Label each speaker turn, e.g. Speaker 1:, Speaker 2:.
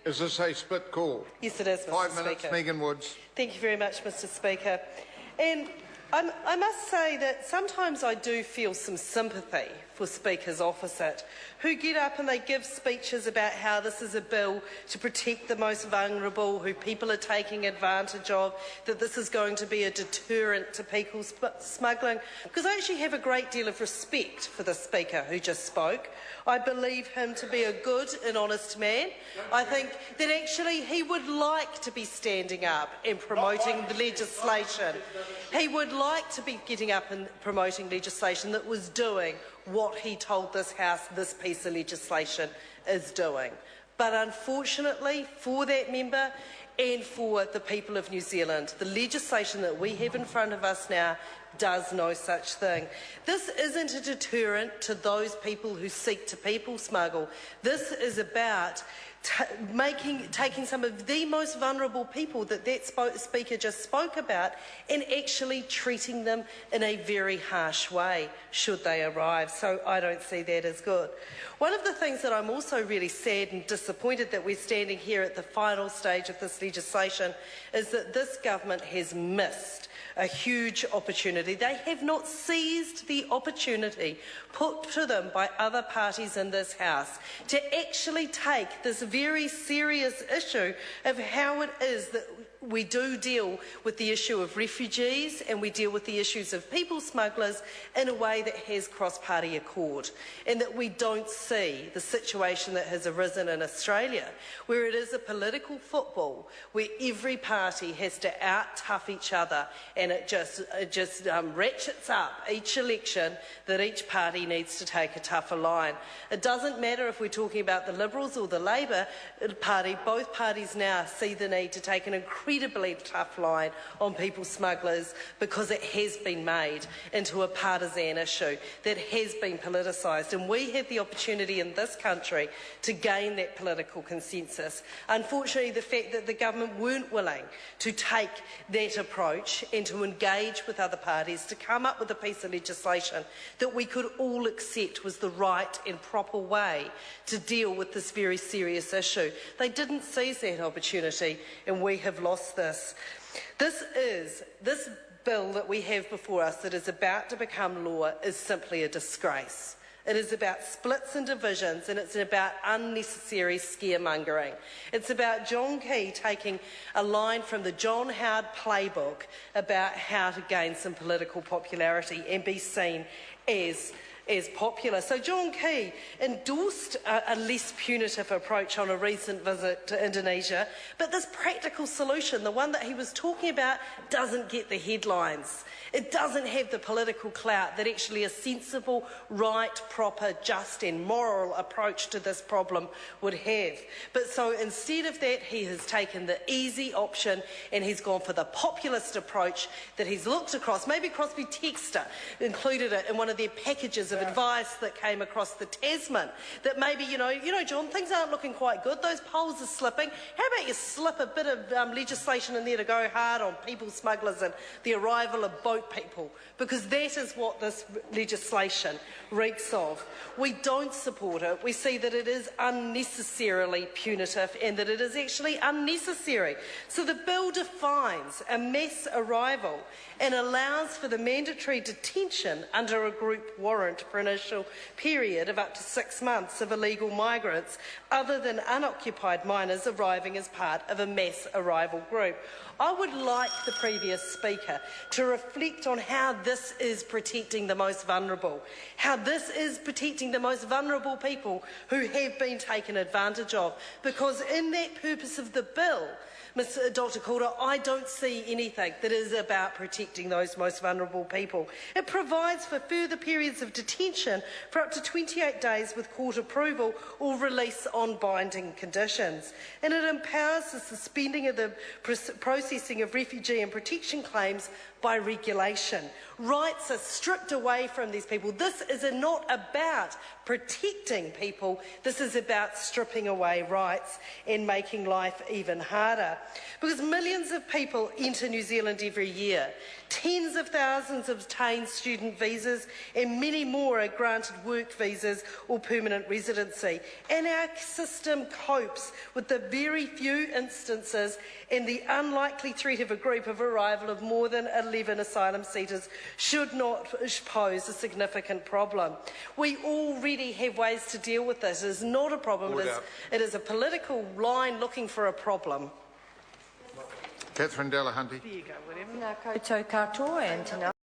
Speaker 1: Is this a split call?
Speaker 2: Yes, it is, Mr. Speaker.
Speaker 1: 5 minutes, Megan Woods.
Speaker 2: Thank you very much, Mr. Speaker. And I must say that sometimes I do feel some sympathy for speakers opposite who get up and they give speeches about how this is a bill to protect the most vulnerable, who people are taking advantage of, that this is going to be a deterrent to people smuggling. Because I actually have a great deal of respect for the speaker who just spoke. I believe him to be a good and honest man. I think that actually he would like to be standing up and promoting the legislation. He would like to be getting up and promoting legislation that was doing what he told this House this piece of legislation is doing. But unfortunately for that member and for the people of New Zealand, the legislation that we have in front of us now does no such thing. This isn't a deterrent to those people who seek to people smuggle. This is about taking some of the most vulnerable people that speaker just spoke about and actually treating them in a very harsh way should they arrive. So I don't see that as good. One of the things that I'm also really sad and disappointed that we're standing here at the final stage of this legislation is that this government has missed a huge opportunity. They have not seized the opportunity put to them by other parties in this House to actually take this very serious issue of how it is that we do deal with the issue of refugees and we deal with the issues of people smugglers in a way that has cross-party accord, and that we don't see the situation that has arisen in Australia where it is a political football where every party has to out-tough each other, and it just ratchets up each election that each party needs to take a tougher line. It doesn't matter if we're talking about the Liberals or the Labor Party, both parties now see the need to take an incredibly tough line on people smugglers because it has been made into a partisan issue that has been politicised, and we have the opportunity in this country to gain that political consensus. Unfortunately, the fact that the government weren't willing to take that approach and to engage with other parties to come up with a piece of legislation that we could all accept was the right and proper way to deal with this very serious issue. They didn't seize that opportunity, and we have lost this. This bill that we have before us that is about to become law is simply a disgrace. It is about splits and divisions, and it's about unnecessary scaremongering. It's about John Key taking a line from the John Howard playbook about how to gain some political popularity and be seen as popular. So John Key endorsed a less punitive approach on a recent visit to Indonesia, but this practical solution, the one that he was talking about, doesn't get the headlines. It doesn't have the political clout that actually a sensible, right, proper, just and moral approach to this problem would have. But so instead of that, he has taken the easy option and he's gone for the populist approach that he's looked across. Maybe Crosby Textor included it in one of their packages of advice that came across the Tasman, that maybe, you know, John, things aren't looking quite good. Those polls are slipping. How about you slip a bit of legislation in there to go hard on people smugglers and the arrival of boat people, because that is what this legislation reeks of. We don't support it. We see that it is unnecessarily punitive and that it is actually unnecessary. So the bill defines a mass arrival and allows for the mandatory detention under a group warrant for an initial period of up to 6 months of illegal migrants other than unoccupied minors arriving as part of a mass arrival group. I would like the previous speaker to reflect on how this is protecting the most vulnerable, how this is protecting the most vulnerable people who have been taken advantage of, because in that purpose of the bill, Dr. Calder, I don't see anything that is about protecting those most vulnerable people. It provides for further periods of detention for up to 28 days with court approval or release on binding conditions. And it empowers the suspending of the processing of refugee and protection claims by regulation. Rights are stripped away from these people. This is not about protecting people. This is about stripping away rights and making life even harder. Because millions of people enter New Zealand every year. Tens of thousands obtain student visas and many more are granted work visas or permanent residency. And our system copes with the very few instances and the unlikely threat of a group of arrival of more than 11 asylum seekers should not pose a significant problem. We already have ways to deal with this. It is not a problem. It is a political line looking for a problem.
Speaker 1: Catherine Delahunty.
Speaker 2: There you go, William.
Speaker 3: Nā koutou katoa, and tēnā